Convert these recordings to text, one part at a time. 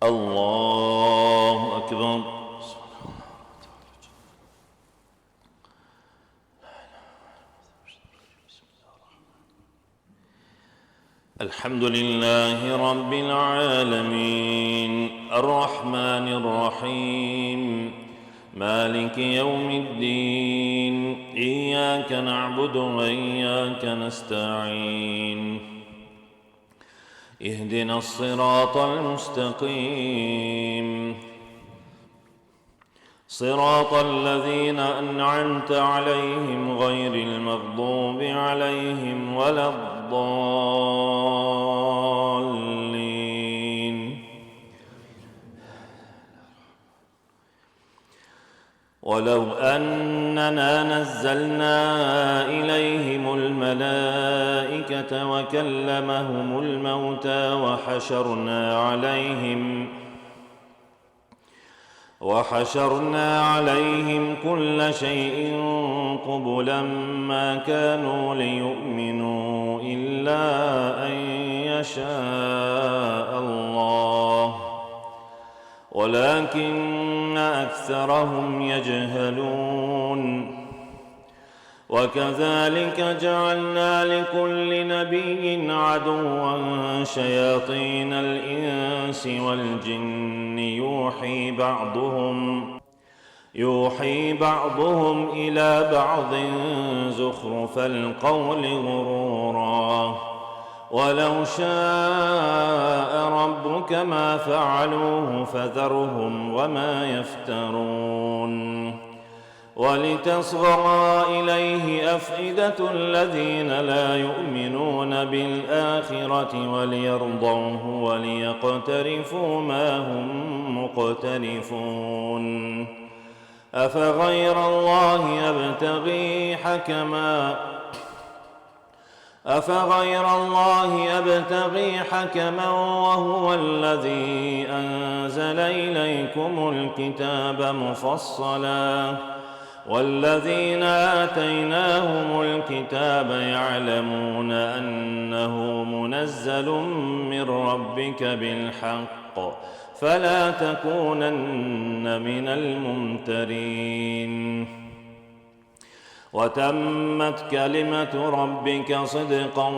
الله أكبر. الحمد لله رب العالمين الرحمن الرحيم مالك يوم الدين إياك نعبد وإياك نستعين اهدنا الصراط المستقيم صراط الذين أنعمت عليهم غير المغضوب عليهم ولا الضالين. ولو أننا نزلنا إليهم الملائكة وكلمهم الموتى وحشرنا عليهم كل شيء قبلا ما كانوا ليؤمنوا إلا أن يشاء الله ولكن أكثرهم يجهلون. وكذلك جعلنا لكل نبي عدوا شياطين الإنس والجن يوحي بعضهم إلى بعض زخرف القول غرورا ولو شاء ربك ما فعلوه فذرهم وما يفترون. ولتصغى إليه أفئدة الذين لا يؤمنون بالآخرة وليرضوه وليقترفوا ما هم مقترفون. أفغير الله يبتغي حكما وهو الذي أنزل إليكم الكتاب مفصلا والذين آتيناهم الكتاب يعلمون أنه منزل من ربك بالحق فلا تكونن من الممترين. وتمت كلمة ربك صدقا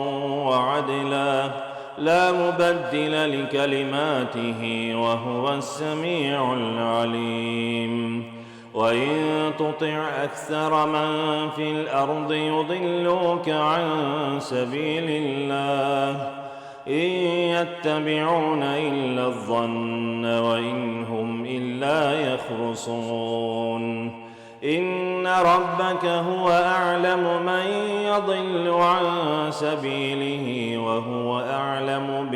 وعدلا لا مبدل لكلماته وهو السميع العليم. وإن تطع أكثر من في الأرض يضلوك عن سبيل الله إن يتبعون إلا الظن وإن هم إلا يخرصون. إن ربك هو أعلم من يضل عن سبيله وهو أعلم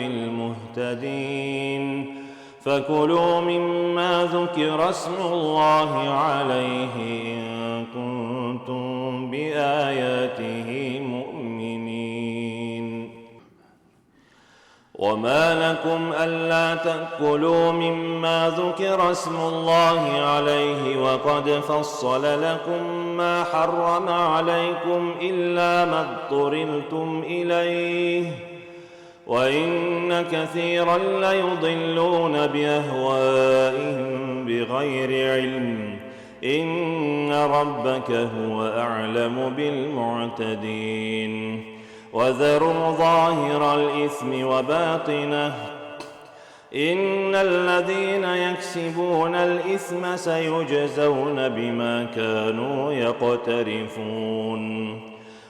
بالمهتدين. فكلوا مما ذكر اسم الله عليه إن كنتم بآياته مؤمنين. وما لكم ألا تأكلوا مما ذكر اسم الله عليه وقد فصل لكم ما حرم عليكم إلا ما اضطررتم إليه وإن كثيرا ليضلون بأهوائهم بغير علم إن ربك هو أعلم بالمعتدين. وذروا ظاهر الإثم وباطنه إن الذين يكسبون الإثم سيجزون بما كانوا يقترفون.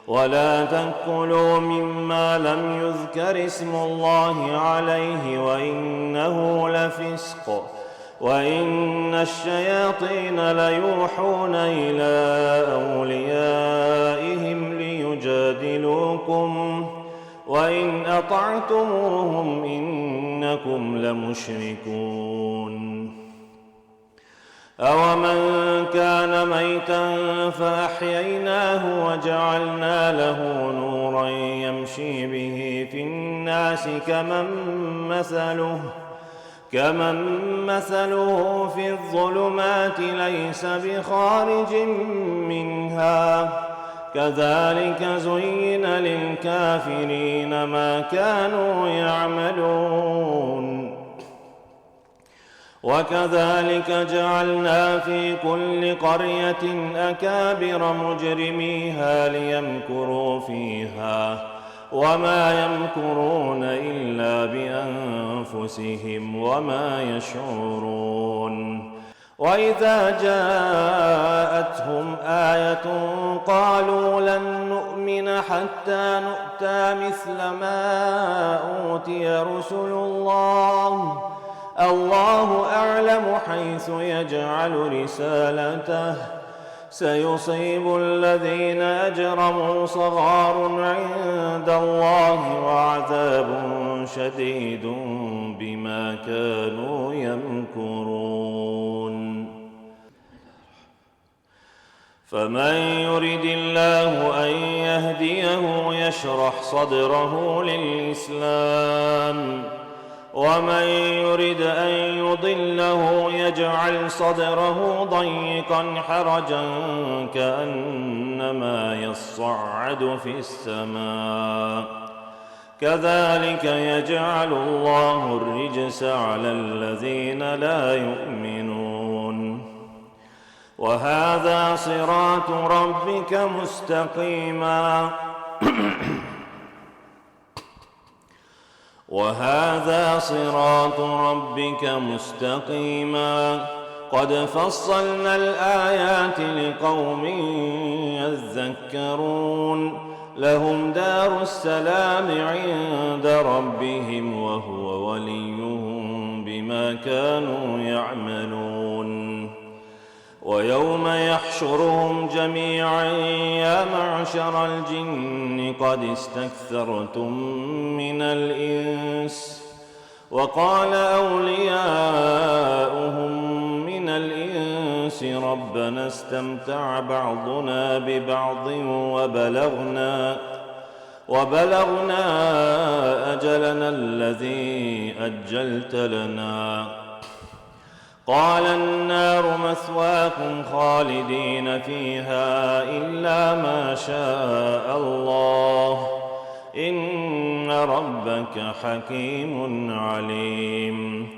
ولا تأكلوا مما لم يذكر اسم الله عليه وإنه لفسق وإن الشياطين ليوحون إلى أوليائهم ليجادلوكم وإن أطعتموهم إنكم لمشركون. أومن كان ميتا فأحييناه وجعلنا له نورا يمشي به في الناس كمن مثله في الظلمات ليس بخارج منها كذلك زين للكافرين ما كانوا يعملون. وكذلك جعلنا في كل قرية أكابر مجرميها ليمكروا فيها وما يمكرون إلا بأنفسهم وما يشعرون. وإذا جاءتهم آية قالوا لن نؤمن حتى نؤتى مثل ما أوتي رسل الله أعلم حيث يجعل رسالته سيصيب الذين أجرموا صغار عند الله وعذاب شديد بما كانوا يمكرون. فمن يرد الله أن يهديه يشرح صدره للإسلام ومن يرد أن يضله يجعل صدره ضيقا حرجا كأنما يصعد في السماء كذلك يجعل الله الرجس على الذين لا يؤمنون. وهذا صراط ربك مستقيما قد فصلنا الآيات لقوم يذكرون لهم دار السلام عند ربهم وهو وليهم بما كانوا يعملون. ويوم يحشرهم جميعا يا معشر الجن قد استكثرتم من الإنس وقال أولياؤهم من الإنس ربنا استمتع بعضنا ببعض وبلغنا أجلنا الذي أجلت لنا قال النار مثواكم خالدين فيها إلا ما شاء الله إن ربك حكيم عليم.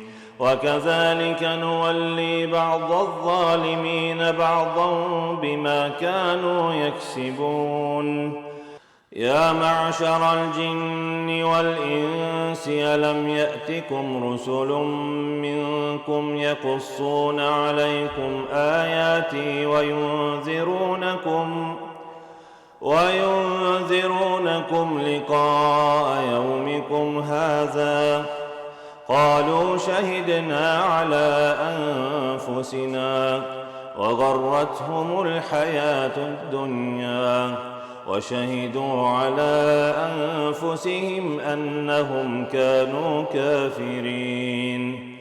وكذلك نولي بعض الظالمين بعضا بما كانوا يكسبون. يا معشر الجن والإنس ألم يأتكم رسل منكم يقصون عليكم آياتي وينذرونكم لقاء يومكم هذا قالوا شهدنا على أنفسنا وغرتهم الحياة الدنيا وشهدوا على أنفسهم أنهم كانوا كافرين.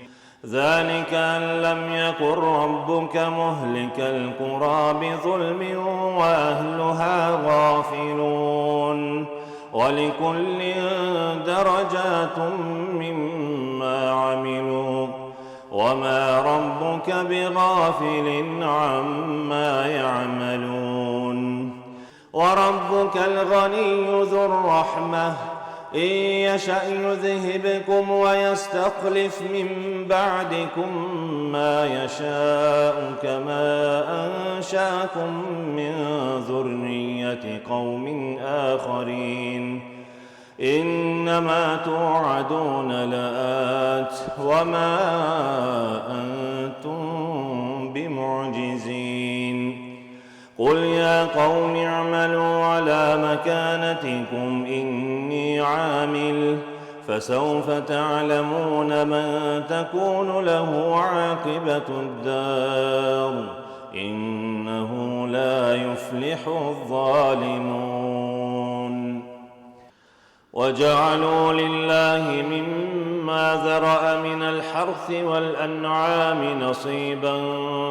ذلك أن لم يكن ربك مهلك القرى بظلم وأهلها غافلون ولكل درجات مما عملوا وما ربك بغافل عما يعملون. وربك الغني ذو الرحمة إن يشأ يذهبكم ويستخلف من بعدكم ما يشاء كما أنشأكم من ذرية قوم آخرين إنما توعدون لآت وما أنتم بمعجزين. قل يا قوم اعملوا على مكانتكم إني عامل فسوف تعلمون من تكون له عاقبة الدار إنه لا يفلح الظالمون. وجعلوا لله مما ذرأ من الحرث والأنعام نصيبا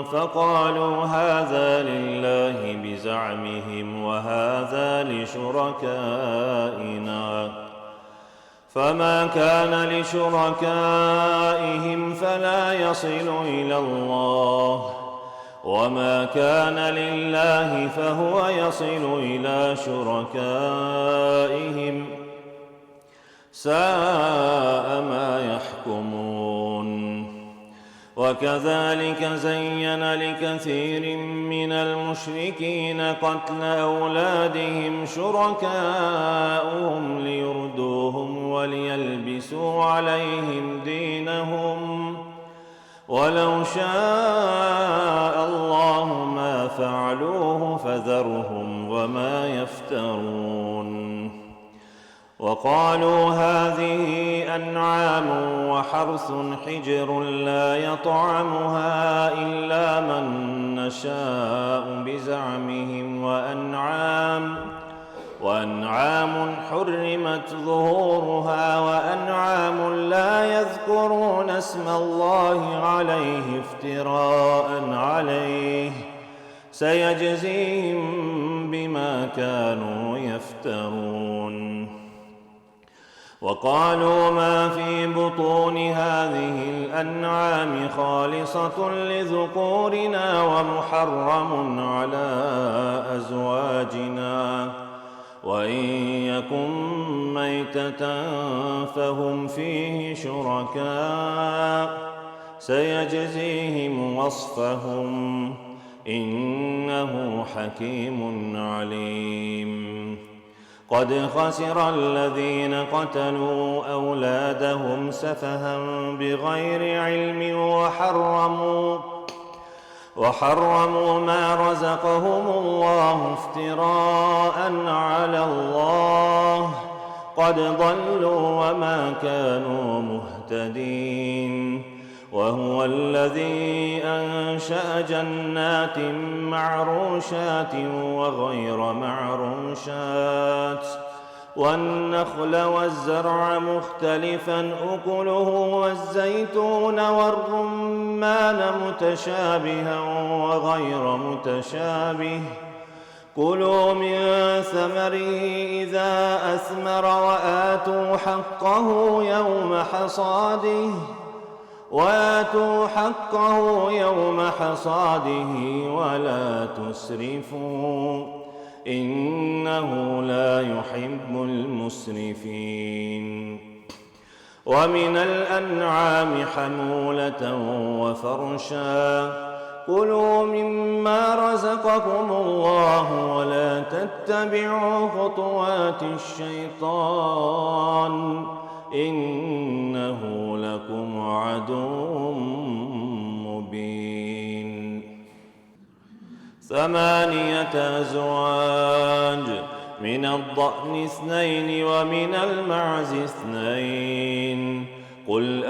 فقالوا هذا لله بزعمهم وهذا لشركائنا فما كان لشركائهم فلا يصل إلى الله وما كان لله فهو يصل إلى شركائهم ساء ما يحكمون. وكذلك زين لكثير من المشركين قتل أولادهم شركاؤهم ليردوهم وليلبسوا عليهم دينهم ولو شاء الله ما فعلوه فذرهم وما يفترون وقالوا هذه أنعام وحرث حجر لا يطعمها إلا من نشاء بزعمهم وأنعام حرمت ظهورها وأنعام لا يذكرون اسم الله عليه افتراء عليه سيجزيهم بما كانوا يفترون وقالوا ما في بطون هذه الأنعام خالصة لذكورنا ومحرم على أزواجنا وإن يكن ميتة فهم فيه شركاء سيجزيهم وصفهم إنه حكيم عليم قد خسر الذين قتلوا أولادهم سفها بغير علم وحرموا ما رزقهم الله افتراء على الله قد ضلوا وما كانوا مهتدين وهو الذي أنشأ جنات معروشات وغير معروشات والنخل والزرع مختلفا أكله والزيتون والرمان متشابها وغير متشابه كلوا من ثمره إذا أثمر وآتوا حقه يوم حصاده ولا تسرفوا إنه لا يحب المسرفين ومن الأنعام حمولة وفرشا كلوا مما رزقكم الله ولا تتبعوا خطوات الشيطان إنه لكم عدو مبين 8 أزواج من الضأن 2 ومن المعز 2 قل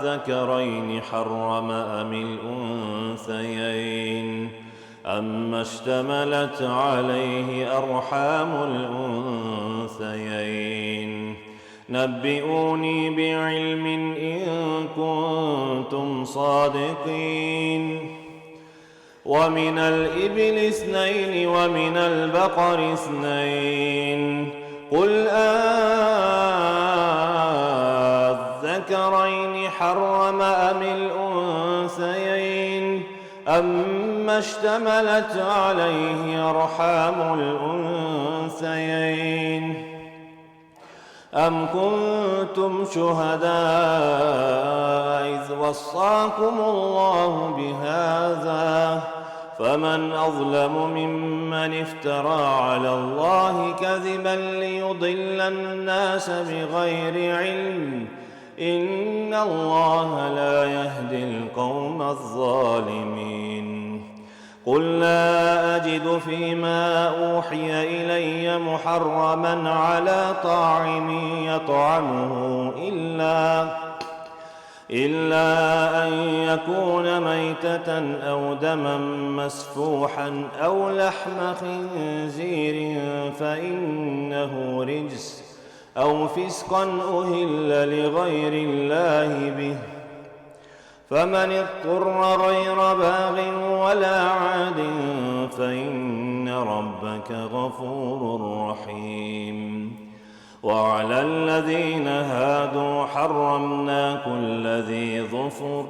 أذكرين حرم أم الأنثيين أما اشتملت عليه أرحام الأنثيين نبئوني بعلم إن كنتم صادقين ومن الإبل 2 ومن البقر 2 قل أذكرين حرم أم الأنثيين أما اشتملت عليه أرحام الأنثيين أم كنتم شهداء إذ وصاكم الله بهذا فمن أظلم ممن افترى على الله كذبا ليضل الناس بغير علم إن الله لا يهدي القوم الظالمين قل لا أجد فيما أوحي إلي محرما على طاعم يطعمه إلا أن يكون ميتة أو دما مسفوحا أو لحم خنزير فإنه رجس أو فسقا أهل لغير الله به فمن اضطر غير باغ ولا عاد فإن ربك غفور رحيم وعلى الذين هادوا حرمنا كل ذي ظفر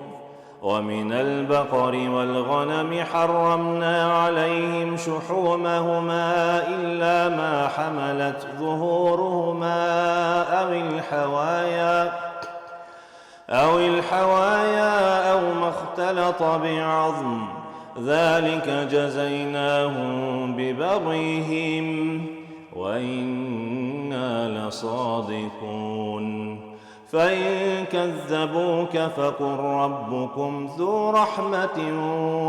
ومن البقر والغنم حرمنا عليهم شحومهما إلا ما حملت ظهورهما أو الحوايا أو ما اختلط بعظم ذلك جزيناهم ببغيهم وإنا لصادقون فإن كذبوك فقل ربكم ذو رحمة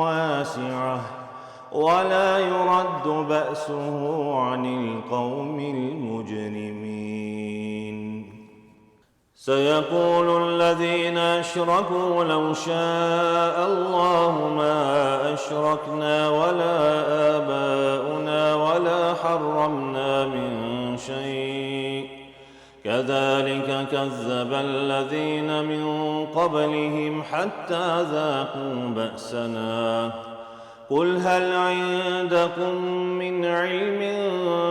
واسعة ولا يرد بأسه عن القوم المجرمين سيقول الذين أشركوا لو شاء الله ما أشركنا ولا آباؤنا ولا حرمنا من شيء كذلك كذب الذين من قبلهم حتى ذاقوا بأسنا قل هل عندكم من علم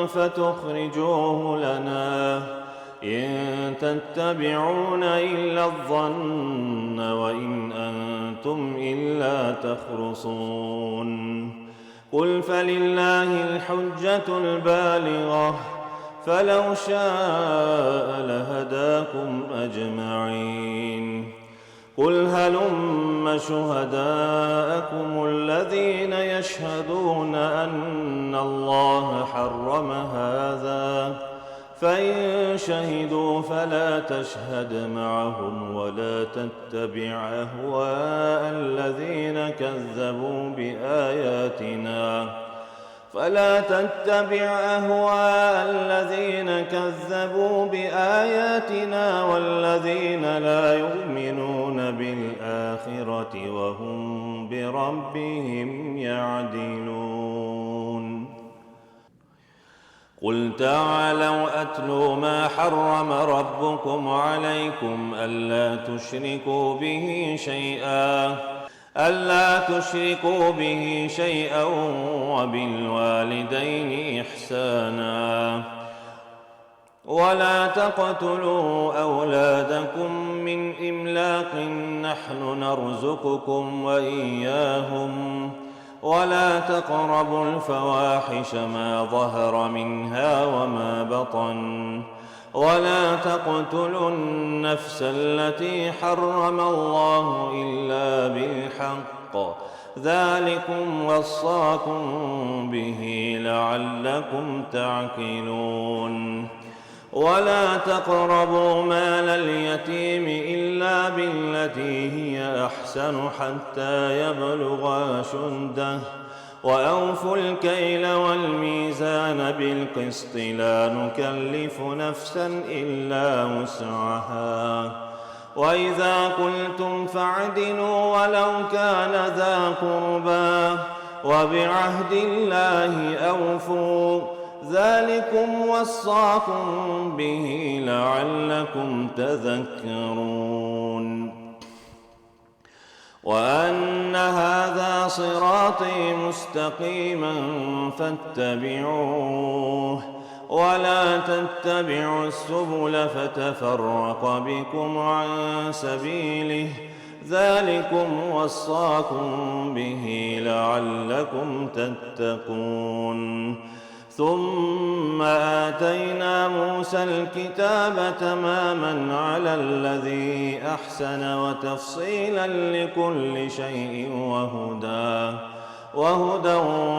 فتخرجوه لنا إن تتبعون إلا الظن وإن أنتم إلا تخرصون قل فلله الحجة البالغة فلو شاء لهداكم أجمعين قل هلم شهداءكم الذين يشهدون أن الله حرم هذا فإن شهدوا فلا تشهد معهم ولا تتبع أهواء الذين كذبوا بآياتنا والذين لا يؤمنون بالآخرة وهم بربهم يعدلون قل تعالوا أتلوا ما حرم ربكم عليكم ألا تشركوا به شيئا وبالوالدين إحسانا ولا تقتلوا أولادكم من إملاق نحن نرزقكم وإياهم ولا تقربوا الفواحش ما ظهر منها وما بطن ولا تقتلوا النفس التي حرم الله إلا بالحق ذلكم وصاكم به لعلكم تعقلون ولا تقربوا مال اليتيم إلا بالتي هي أحسن حتى يبلغ أشده وأوفوا الكيل والميزان بالقسط لا نكلف نفسا إلا وسعها وإذا قلتم فاعدلوا ولو كان ذا قربى وبعهد الله أوفوا ذلكم وصاكم به لعلكم تذكرون وأن هذا صراطي مستقيما فاتبعوه ولا تتبعوا السبل فتفرق بكم عن سبيله ذلكم وصاكم به لعلكم تتقون ثم آتينا موسى الكتاب تماما على الذي أحسن وتفصيلا لكل شيء وهدى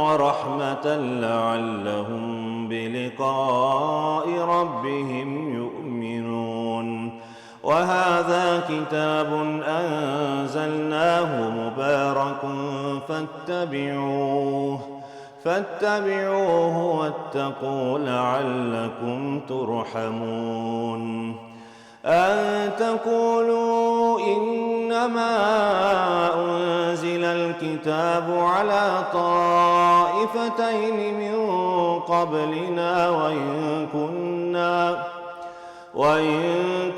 ورحمة لعلهم بلقاء ربهم يؤمنون وهذا كتاب أنزلناه مبارك فاتبعوه واتقوا لعلكم ترحمون أن تقولوا إنما أنزل الكتاب على طائفتين من قبلنا وإن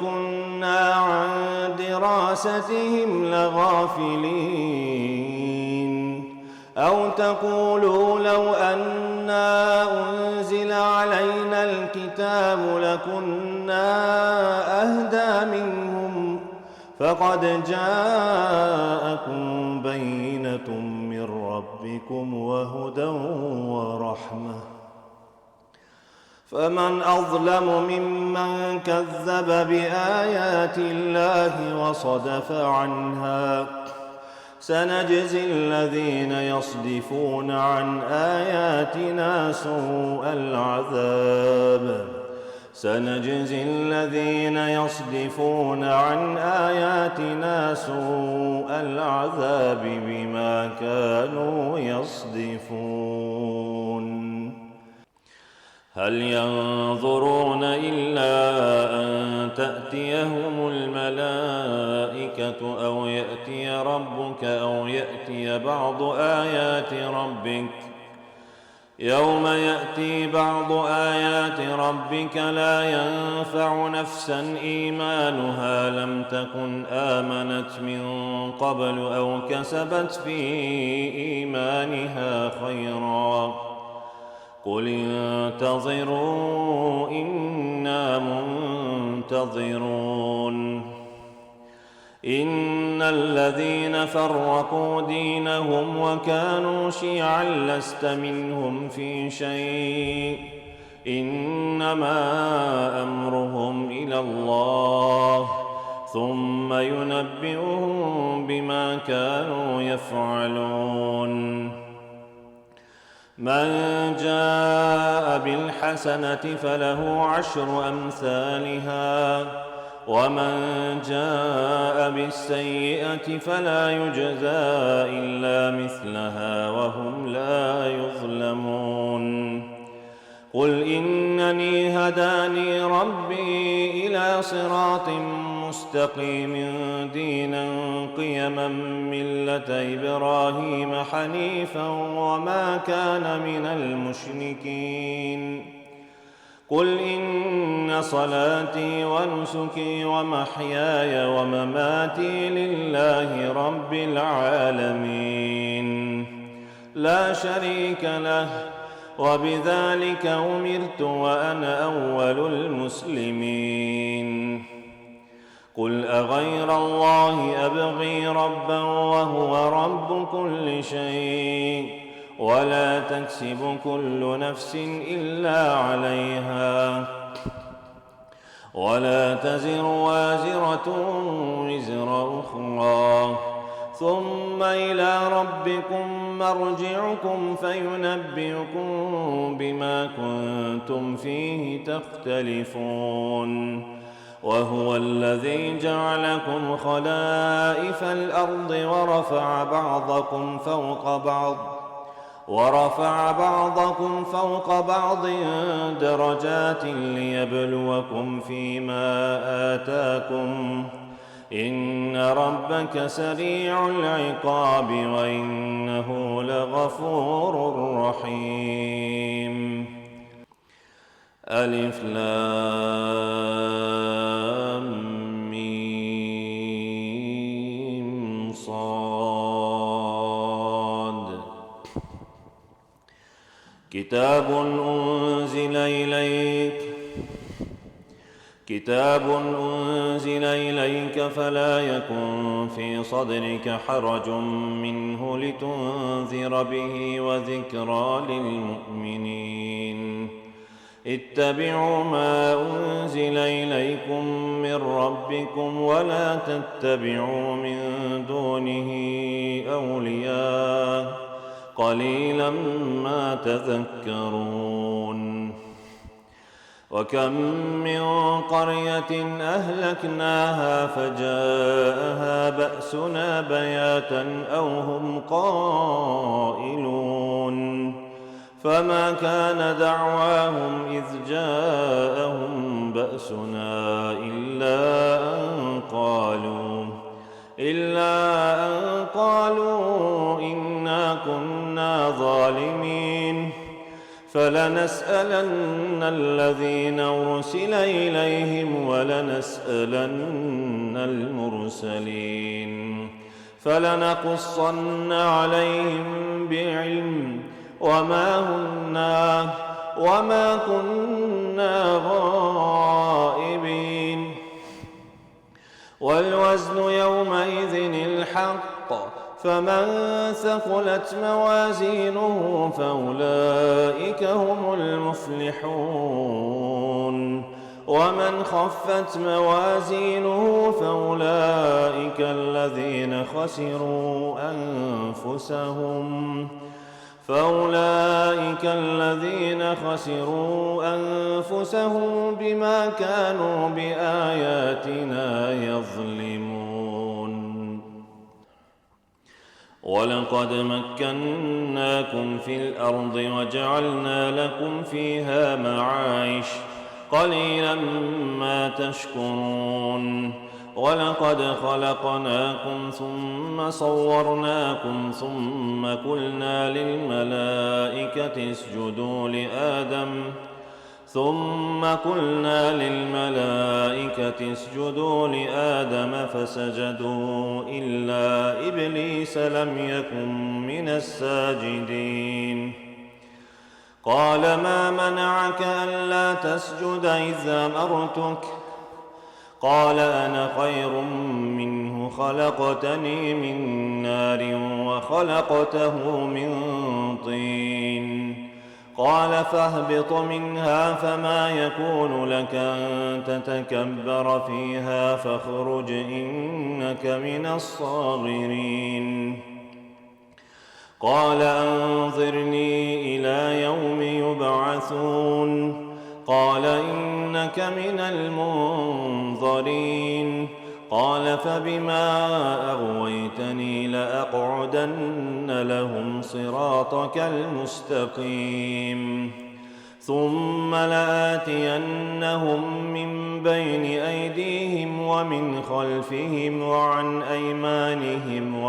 كنا عن دراستهم لغافلين أو تقولوا لو أنا أنزل علينا الكتاب لكنا أهدى منهم فقد جاءكم بينة من ربكم وهدى ورحمة فمن أظلم ممن كذب بآيات الله وصدف عنها سنجزي الذين يصدفون عن آياتنا سوء العذاب سنجزي الذين يصدفون عن آياتنا سوء العذاب بما كانوا يصدفون هل ينظرون إلا أن تأتيهم الملائكة أو يأتي ربك أو يأتي بعض آيات ربك يوم يأتي بعض آيات ربك لا ينفع نفسا إيمانها لم تكن آمنت من قبل أو كسبت في إيمانها خيرا قل انتظروا إنا منتظرون إن الذين فرقوا دينهم وكانوا شيعا لست منهم في شيء إنما أمرهم إلى الله ثم ينبئهم بما كانوا يفعلون من جاء بالحسنة فله 10 أمثالها ومن جاء بالسيئة فلا يجزى إلا مثلها وهم لا يظلمون قل إنني هداني ربي إلى صراط مستقيم دينا قيما ملة إبراهيم حنيفا وما كان من المشركين قل إن صلاتي ونسكي ومحياي ومماتي لله رب العالمين لا شريك له وبذلك أمرت وأنا أول المسلمين قل أغير الله أبغي ربا وهو رب كل شيء ولا تكسب كل نفس إلا عليها ولا تزر وازرة وزر أخرى ثم إلى ربكم مرجعكم فينبئكم بما كنتم فيه تختلفون وهو الذي جعلكم خلائف الأرض ورفع بعضكم فوق بعض درجات ليبلوكم فيما آتاكم إن ربك سريع العقاب وإنه لغفور رحيم ألف لام ميم صاد كتاب أنزل إليك فلا يكن في صدرك حرج منه لتنذر به وذكرى للمؤمنين اتبعوا ما أنزل إليكم من ربكم ولا تتبعوا من دونه أولياء قليلا ما تذكرون وكم من قرية أهلكناها فجاءها بأسنا بياتا أو هم قائلون فما كان دعواهم إذ جاءهم بأسنا إلا أن قالوا إنا كنا ظالمين فلنسألن الذين أرسل إليهم ولنسألن المرسلين فلنقصن عليهم بعلم وما كنا غائبين والوزن يومئذ الحق فمن ثقلت موازينه فأولئك هم المفلحون ومن خفت موازينه فأولئك الذين خسروا أنفسهم بما كانوا بآياتنا يظلمون. ولقد مكناكم في الأرض وجعلنا لكم فيها معايش قليلا ما تشكرون. ولقد خلقناكم ثم صورناكم ثم قلنا للملائكة اسجدوا لآدم فسجدوا إلا إبليس لم يكن من الساجدين. قال ما منعك ألا تسجد إذ أمرتك؟ قال أنا خير منه خلقتني من نار وخلقته من طين. قال فاهبط منها فما يكون لك أن تتكبر فيها فاخرج إنك من الصاغرين. قال أنظرني إلى يوم يبعثون. قال إنك من المنظرين. قال فبما أغويتني لأقعدن لهم صراطك المستقيم ثم لآتينهم من بين أيديهم ومن خلفهم وعن أيمانهم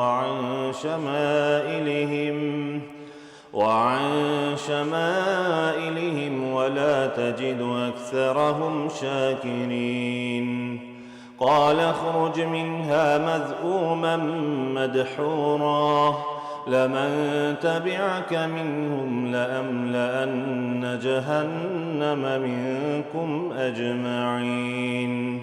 وعن شمائلهم ولا تجد أكثرهم شاكرين. قال اخرج منها مذءوما مدحورا لمن تبعك منهم لأملأن جهنم منكم أجمعين.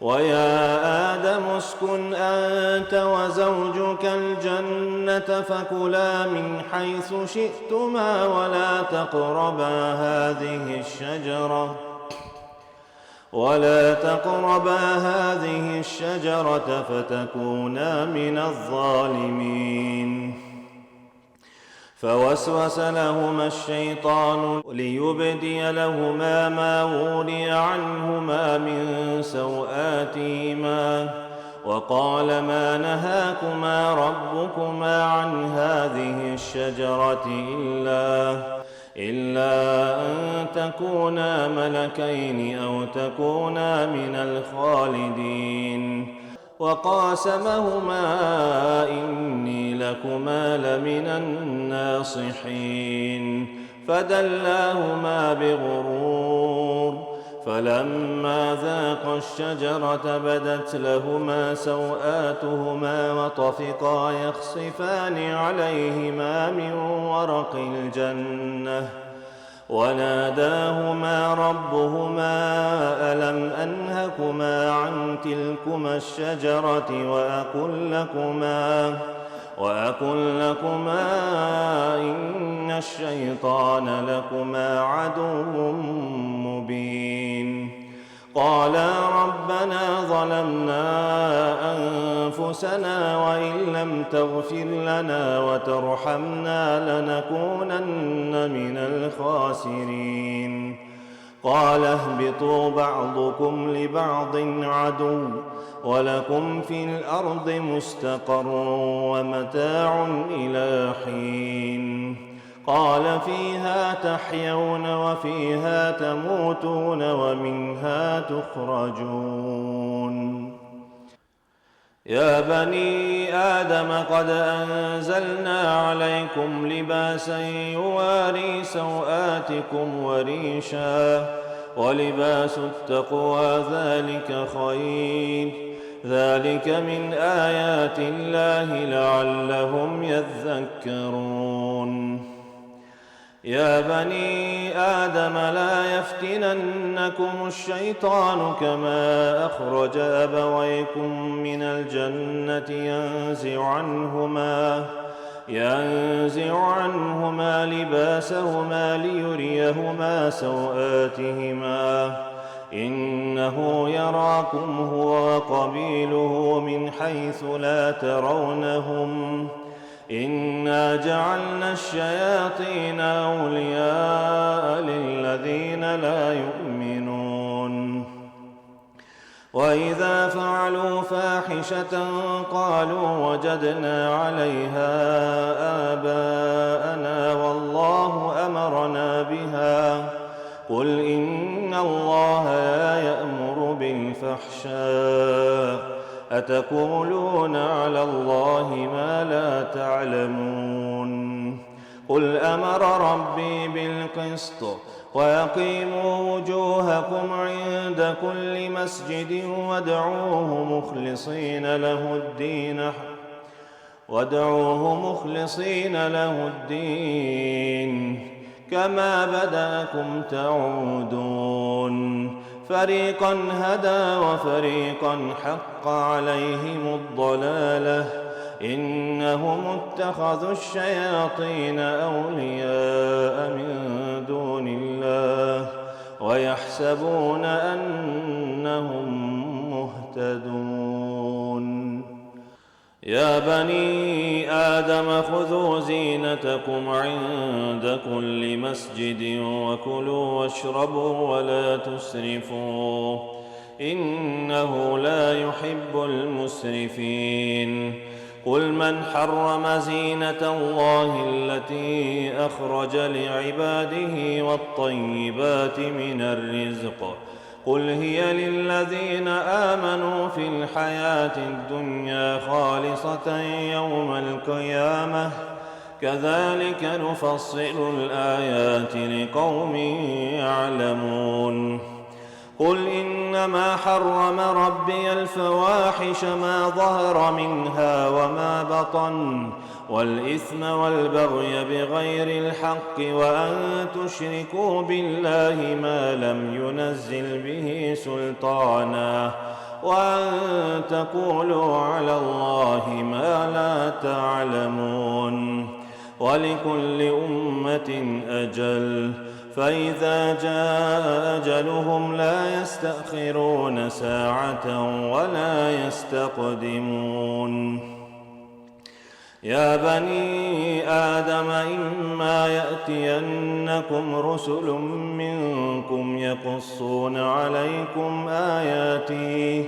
ويا آدم اسكن أنت وزوجك الجنة فكلا من حيث شئتما ولا تقربا هذه الشجرة فتكونا من الظالمين. فوسوس لهما الشيطان ليبدي لهما ما وري عنهما من سوآتهما وقال ما نهاكما ربكما عن هذه الشجرة إلا أن تكونا ملكين أو تكونا من الخالدين. وقاسمهما إني لكما لمن الناصحين فدلاهما بغرور فلما ذاقا الشجرة بدت لهما سوآتهما وطفقا يخصفان عليهما من ورق الجنة وناداهما ربهما ألم أنهكما عن تلكما الشجرة وأقل لكما إن الشيطان لكما عدو مبين. قالا ربنا ظلمنا أنفسنا وإن لم تغفر لنا وترحمنا لنكونن من الخاسرين. قال اهبطوا بعضكم لبعض عدو ولكم في الأرض مستقر ومتاع إلى حين. قال فيها تحيون وفيها تموتون ومنها تخرجون. يا بني آدم قد أنزلنا عليكم لباسا يواري سوآتكم وريشا ولباس التقوى ذلك خير ذلك من آيات الله لعلهم يذكرون. يا بني آدم لا يفتننكم الشيطان كما أخرج أبويكم من الجنة ينزع عنهما لباسهما ليريهما سوآتهما إنه يراكم هو وقبيله من حيث لا ترونهم إنا جعلنا الشياطين أولياء للذين لا يؤمنون وإذا فعلوا فاحشة قالوا وجدنا عليها آباءنا والله أمرنا بها قل إن الله لا يأمر بالفحشاء أتقولون على الله ما لا تعلمون قل أمر ربي بالقسط وأقيموا وجوهكم عند كل مسجد وادعوه مخلصين له الدين كما بدأكم تعودون فريقا هدى وفريقا حق عليهم الضلالة إنهم اتخذوا الشياطين أولياء من دون الله ويحسبون أنهم مهتدون يا بني آدم خذوا زينتكم عند كل مسجد وكلوا واشربوا ولا تسرفوا إنه لا يحب المسرفين قل من حرم زينة الله التي أخرج لعباده والطيبات من الرزق قل هي للذين آمنوا في الحياة الدنيا خالصة يوم القيامة كذلك نفصل الآيات لقوم يعلمون قل إنما حرم ربي الفواحش ما ظهر منها وما بطن والإثم والبغي بغير الحق وأن تشركوا بالله ما لم ينزل به سلطانا وأن تقولوا على الله ما لا تعلمون ولكل أمة أجل فإذا جاء أجلهم لا يستأخرون ساعة ولا يستقدمون يا بني آدم إما يأتينكم رسل منكم يقصون عليكم آياتي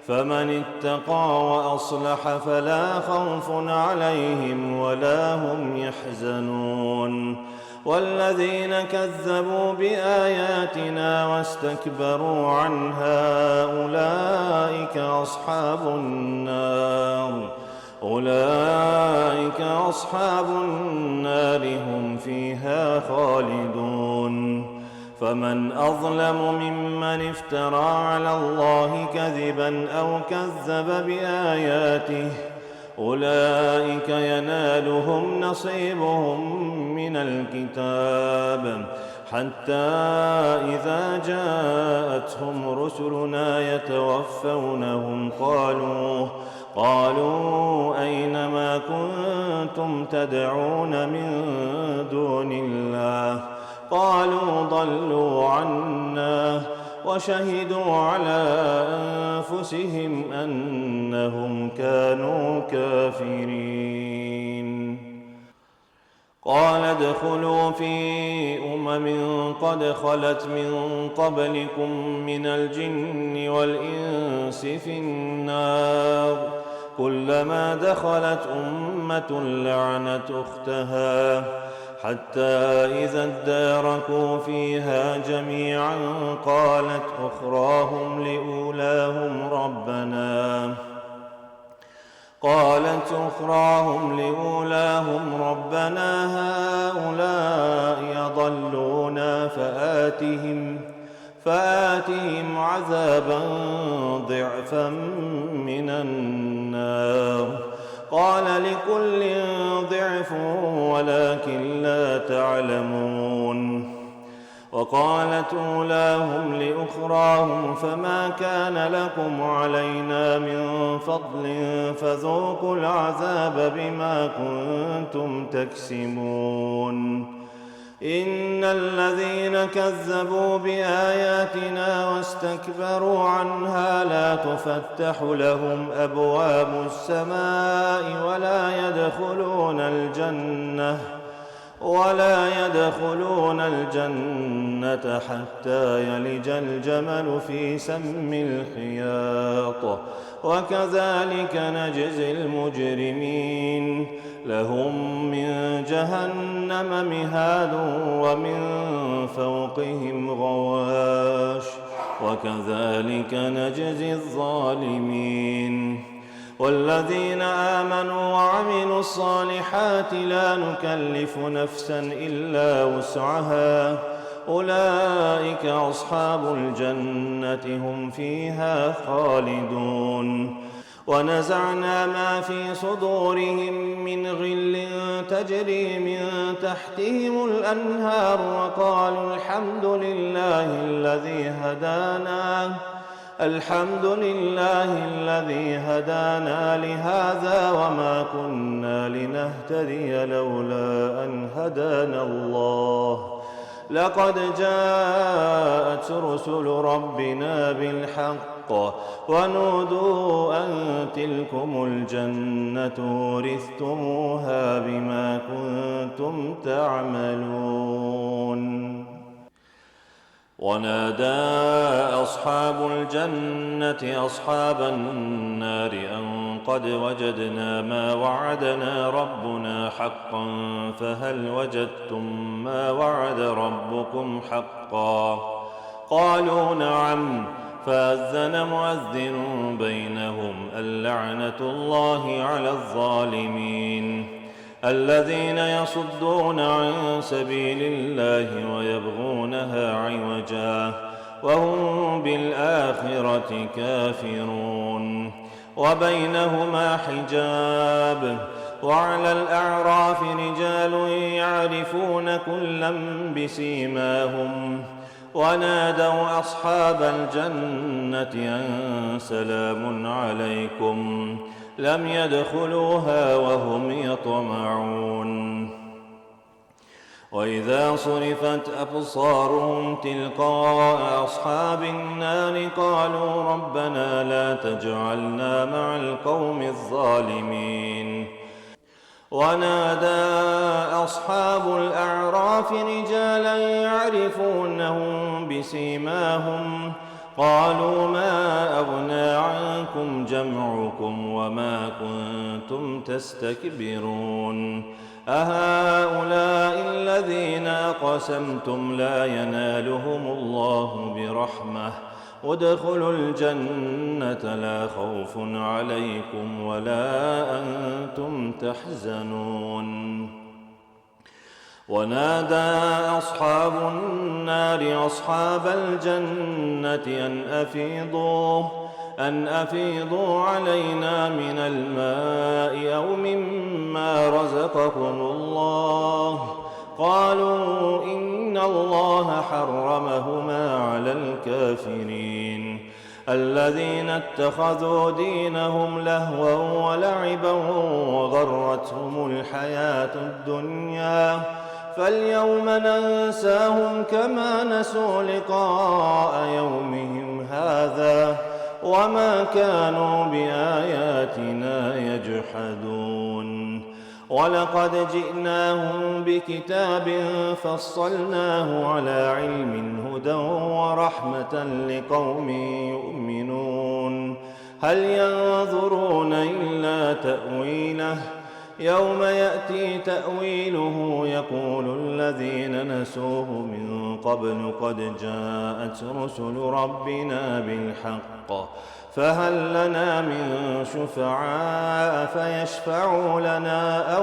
فمن اتقى وأصلح فلا خوف عليهم ولا هم يحزنون والذين كذبوا بآياتنا واستكبروا عنها أولئك أصحاب النار هم فيها خالدون فمن أظلم ممن افترى على الله كذبا أو كذب بآياته أولئك ينالهم نصيبهم من الكتاب حتى إذا جاءتهم رسلنا يتوفونهم قالوا أين ما كنتم تدعون من دون الله قالوا ضلوا عنا وشهدوا على أنفسهم أنهم كانوا كافرين قال ادخلوا في قد خلت من قبلكم من الجن والإنس في النار كلما دخلت أمة لعنت أختها حتى إذا اداركوا فيها جميعا قالت أخراهم لأولاهم ربنا هؤلاء يضلونا فآتهم عذابا ضعفا من النار قال لكل ضعف ولكن لا تعلمون وقالت أولاهم لأخراهم فما كان لكم علينا من فضل فذوقوا العذاب بما كنتم تكسبون إن الذين كذبوا بآياتنا واستكبروا عنها لا تفتح لهم أبواب السماء ولا يدخلون الجنة حتى يلج الجمل في سم الخياط وكذلك نجزي المجرمين لهم من جهنم مهاد ومن فوقهم غواش وكذلك نجزي الظالمين والذين آمنوا وعملوا الصالحات لا نكلف نفسا إلا وسعها أولئك أصحاب الجنة هم فيها خالدون ونزعنا ما في صدورهم من غل تجري من تحتهم الأنهار وقالوا الحمد لله الذي هدانا لهذا وما كنا لنهتدي لولا أن هدانا الله لقد جاءت رسل ربنا بالحق ونودوا أن تلكم الجنة ورثتموها بما كنتم تعملون ونادى أصحاب الجنة أصحاب النار أن قد وجدنا ما وعدنا ربنا حقا فهل وجدتم ما وعد ربكم حقا قالوا نعم فأذن مؤذن بينهم اللعنة الله على الظالمين الذين يصدون عن سبيل الله ويبغونها عوجا وهم بالآخرة كافرون وبينهما حجاب وعلى الأعراف رجال يعرفون كلا بسيماهم ونادوا أصحاب الجنة أن سلام عليكم لم يدخلوها وهم يطمعون وإذا صرفت أبصارهم تلقاء أصحاب النار قالوا ربنا لا تجعلنا مع القوم الظالمين ونادى أصحاب الأعراف رجالا يعرفونهم بسيماهم قالوا ما أغنى عنكم جمعكم وما كنتم تستكبرون أهؤلاء الذين أقسمتم لا ينالهم الله برحمة ادخلوا الجنة لا خوف عليكم ولا أنتم تحزنون ونادى أصحاب النار أصحاب الجنة أن أفيضوا علينا من الماء أو مما رزقكم الله قالوا إن الله حرمهما على الكافرين الذين اتخذوا دينهم لهوا ولعبا وغرتهم الحياة الدنيا فاليوم ننساهم كما نسوا لقاء يومهم هذا وما كانوا بآياتنا يجحدون ولقد جئناهم بكتاب فصلناه على علم هدى ورحمة لقوم يؤمنون هل ينظرون إلا تأويله يوم يأتي تأويله يقول الذين نسوه من قبل قد جاءت رسل ربنا بالحق فهل لنا من شفعاء فيشفعوا لنا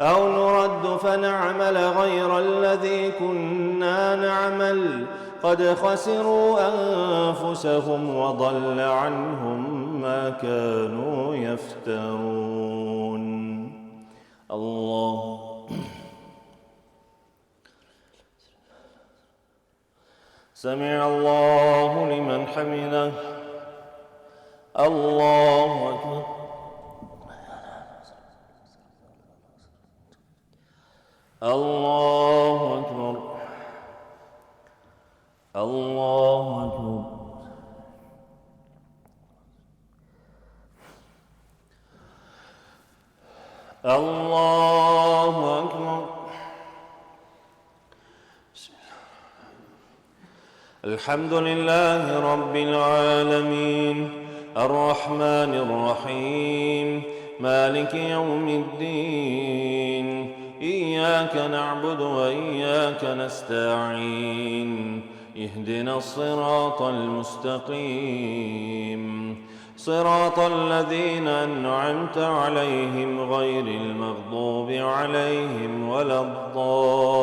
أو نرد فنعمل غير الذي كنا نعمل قد خسروا أنفسهم وضل عنهم ما كانوا يفترون الله سمع الله لمن حمده. الله أكبر. الله أكبر. الله أكبر. الله أكبر. الحمد لله رب العالمين الرحمن الرحيم مالك يوم الدين إياك نعبد وإياك نستعين اهدنا الصراط المستقيم صراط الذين أنعمت عليهم غير المغضوب عليهم ولا الضالين.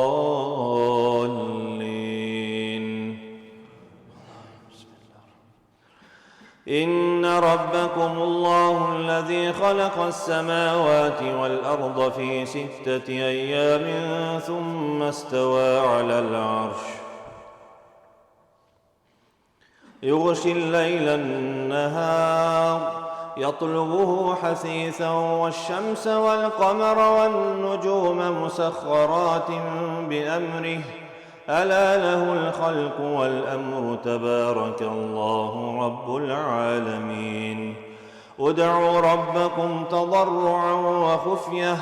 إن ربكم الله الذي خلق السماوات والأرض في 6 أيام ثم استوى على العرش يغشي الليل النهار يطلبه حثيثا والشمس والقمر والنجوم مسخرات بأمره ألا له الخلق والأمر تبارك الله رب العالمين. ادعوا ربكم تضرعا وخفية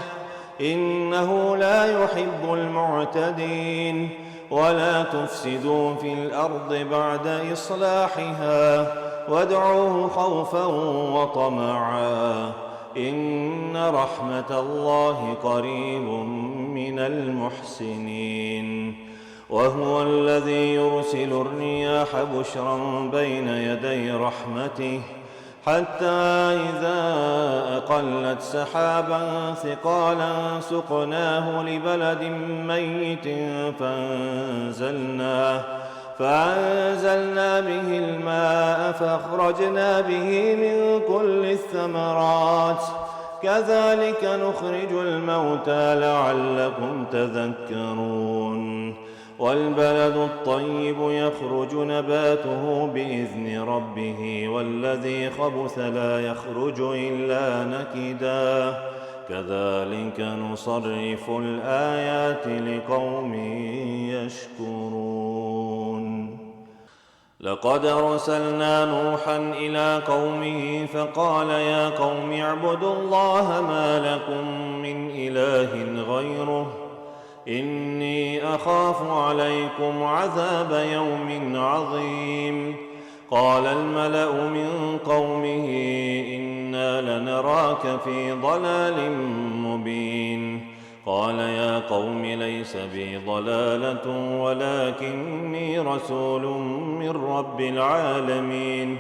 إنه لا يحب المعتدين ولا تفسدوا في الأرض بعد إصلاحها وادعوه خوفا وطمعا إن رحمة الله قريب من المحسنين. وهو الذي يرسل الرياح بشرا بين يدي رحمته حتى إذا أقلت سحابا ثقالا سقناه لبلد ميت فأنزلنا به الماء فأخرجنا به من كل الثمرات كذلك نخرج الموتى لعلكم تذكرون. والبلد الطيب يخرج نباته بإذن ربه والذي خبث لا يخرج إلا نكدا كذلك نصرف الآيات لقوم يشكرون. لقد أرسلنا نوحا إلى قومه فقال يا قوم اعبدوا الله ما لكم من إله غيره إني أخاف عليكم عذاب يوم عظيم. قال الملأ من قومه إنا لنراك في ضلال مبين. قال يا قوم ليس بي ضلالة ولكني رسول من رب العالمين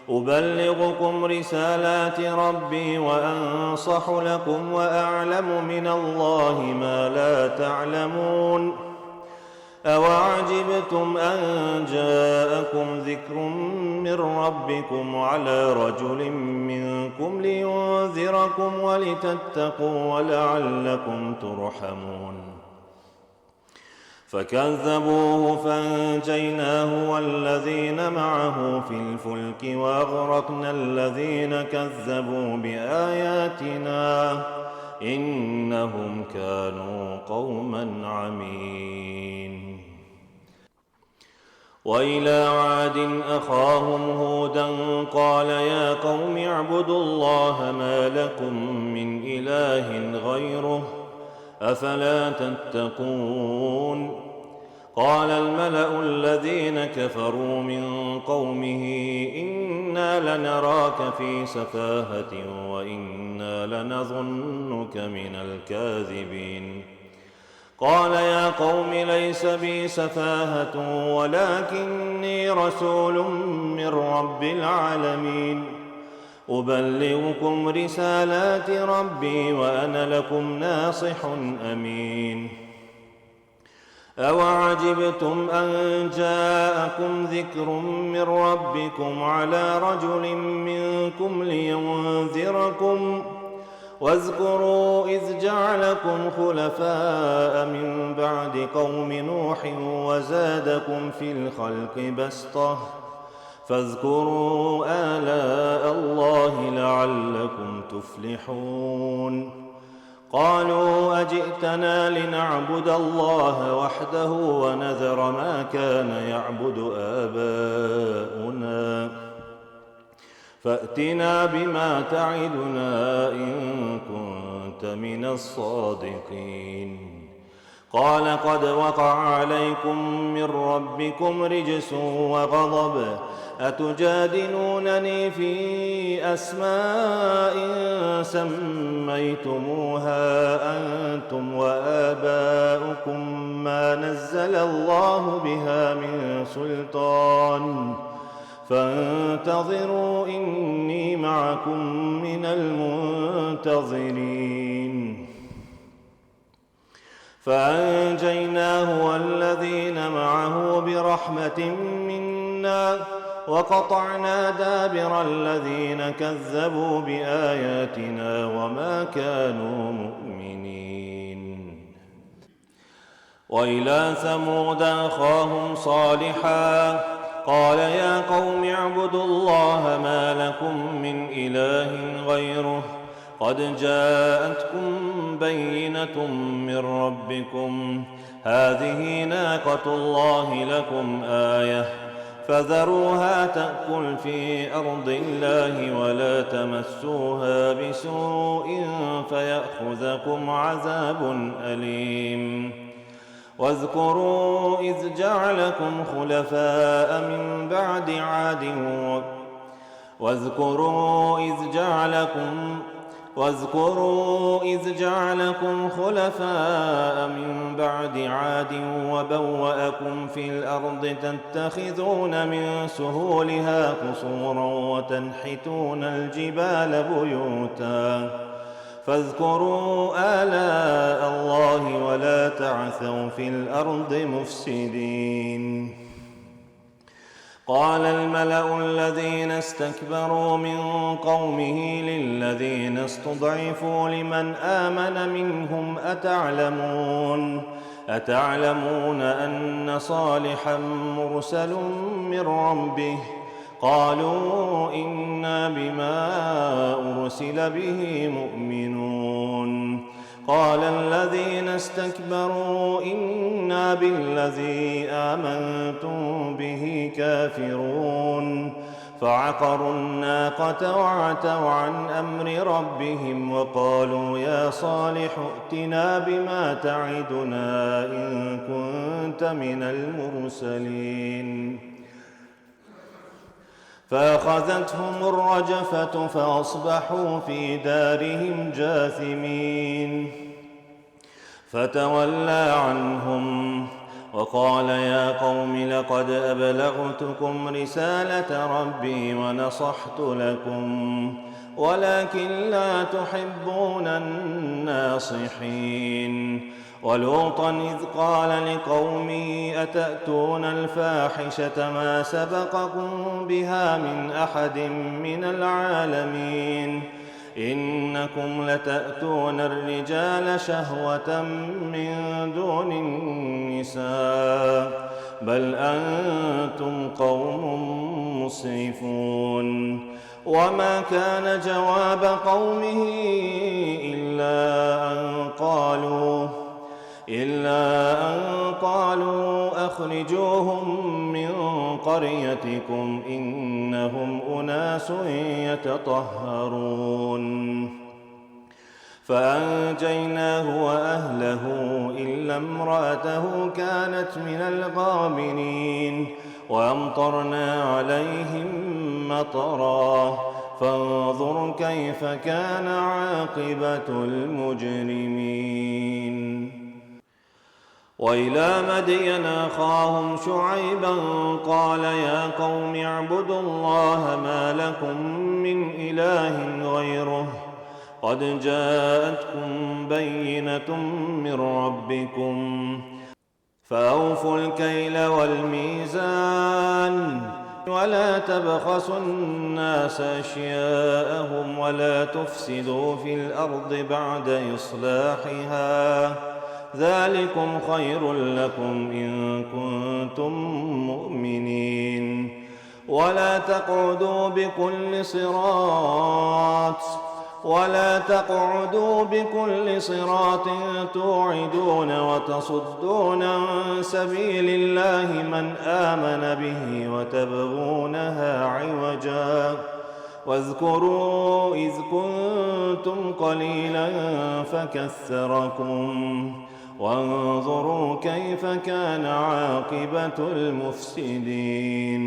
أبلغكم رسالات ربي وأنصح لكم وأعلم من الله ما لا تعلمون. أوعجبتم أن جاءكم ذكر من ربكم على رجل منكم لينذركم ولتتقوا ولعلكم ترحمون. فكذبوه فانجيناه والذين معه في الفلك وأغرقنا الذين كذبوا بآياتنا إنهم كانوا قوما عمين. وإلى عاد أخاهم هودا قال يا قوم اعبدوا الله ما لكم من إله غيره أفلا تتقون. قال الملأ الذين كفروا من قومه إنا لنراك في سفاهة وإنا لنظنك من الكاذبين. قال يا قوم ليس بي سفاهة ولكني رسول من رب العالمين أبلغكم رسالات ربي وأنا لكم ناصح أمين. أوعجبتم أن جاءكم ذكر من ربكم على رجل منكم لينذركم واذكروا إذ جعلكم خلفاء من بعد قوم نوح وزادكم في الخلق بسطة فاذكروا آلاء الله لعلكم تفلحون قالوا أجئتنا لنعبد الله وحده ونذر ما كان يعبد آباؤنا فأتنا بما تعدنا إن كنت من الصادقين قال قد وقع عليكم من ربكم رجس وغضب أتجادلونني في أسماء سميتموها أنتم وآباؤكم ما نزل الله بها من سلطان فانتظروا إني معكم من المنتظرين فأنجيناه والذين معه برحمة منا وقطعنا دابر الذين كذبوا بآياتنا وما كانوا مؤمنين وإلى ثمود أخاهم صالحا قال يا قوم اعبدوا الله ما لكم من إله غيره قد جاءتكم بينة من ربكم هذه ناقة الله لكم آية فذروها تأكل في أرض الله ولا تمسوها بسوء فيأخذكم عذاب أليم واذكروا إذ جعلكم خلفاء من بعد عاد واذكروا إذ جعلكم خلفاء من بعد عاد وبوأكم في الأرض تتخذون من سهولها قصورا وتنحتون الجبال بيوتا فاذكروا آلاء الله ولا تعثوا في الأرض مفسدين قال الملأ الذين استكبروا من قومه للذين استضعفوا لمن آمن منهم أتعلمون أن صالحا مرسل من ربه قالوا إنا بما أرسل به مؤمنون قال الذين استكبروا إنا بالذي آمنتم به كافرون فعقروا الناقة وعتوا عن أمر ربهم وقالوا يا صالح ائتنا بما تعدنا إن كنت من المرسلين فأخذتهم الرجفة فأصبحوا في دارهم جاثمين فتولى عنهم وقال يا قوم لقد أبلغتكم رسالة ربي ونصحت لكم ولكن لا تحبون الناصحين ولوطا إذ قال لقومه أتأتون الفاحشة ما سبقكم بها من أحد من العالمين إنكم لتأتون الرجال شهوة من دون النساء بل أنتم قوم مسرفون وما كان جواب قومه إلا أن قالوا أخرجوهم من قريتكم إنهم أناس يتطهرون فأنجيناه وأهله إلا امرأته كانت من الغابرين وأمطرنا عليهم مطرا فانظر كيف كان عاقبة المجرمين وإلى مدين أخاهم شعيبا قال يا قوم اعبدوا الله ما لكم من إله غيره قد جاءتكم بينة من ربكم فأوفوا الكيل والميزان ولا تبخسوا الناس أشياءهم ولا تفسدوا في الأرض بعد إصلاحها ذلكم خير لكم إن كنتم مؤمنين ولا تقعدوا بكل صراط توعدون وتصدون عن سبيل الله من آمن به وتبغونها عوجا واذكروا إذ كنتم قليلا فكثركم وانظروا كيف كان عاقبة المفسدين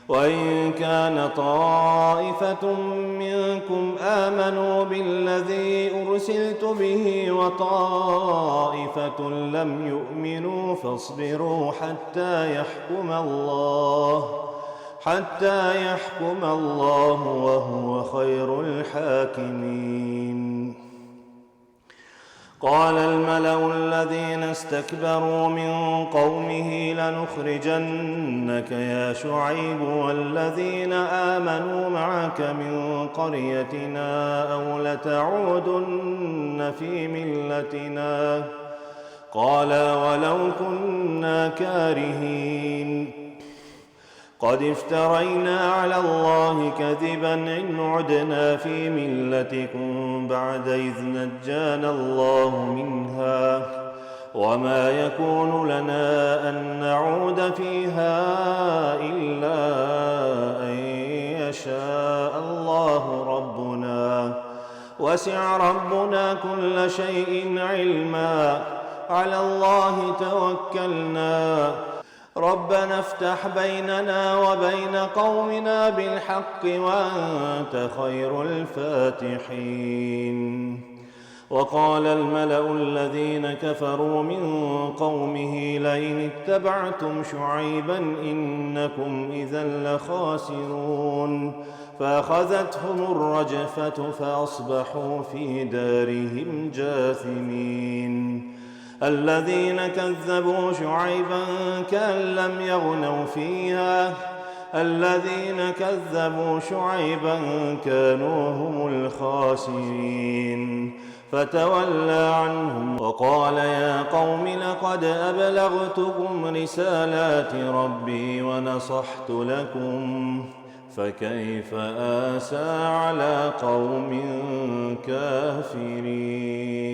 وإن كان طائفة منكم آمنوا بالذي أرسلت به وطائفة لم يؤمنوا فاصبروا حتى يحكم الله وهو خير الحاكمين. قال الملأ الذين استكبروا من قومه لنخرجنك يا شعيب والذين آمنوا معك من قريتنا أو لتعودن في ملتنا قال ولو كنا كارهين قد افترينا على الله كذبا إن عدنا في ملتكم بعد إذ نجانا الله منها وما يكون لنا أن نعود فيها إلا أن يشاء الله ربنا وسع ربنا كل شيء علما على الله توكلنا ربنا افتح بيننا وبين قومنا بالحق وأنت خير الفاتحين. وقال الملأ الذين كفروا من قومه لئن اتبعتم شعيبا إنكم إذا لخاسرون فأخذتهم الرجفة فأصبحوا في دارهم جاثمين. الذين كذبوا شعيبا كأن لم يغنوا فيها الذين كذبوا شعيبا كانوا هم الخاسرين فتولى عنهم وقال يا قوم لقد أبلغتكم رسالات ربي ونصحت لكم فكيف آسى على قوم كافرين.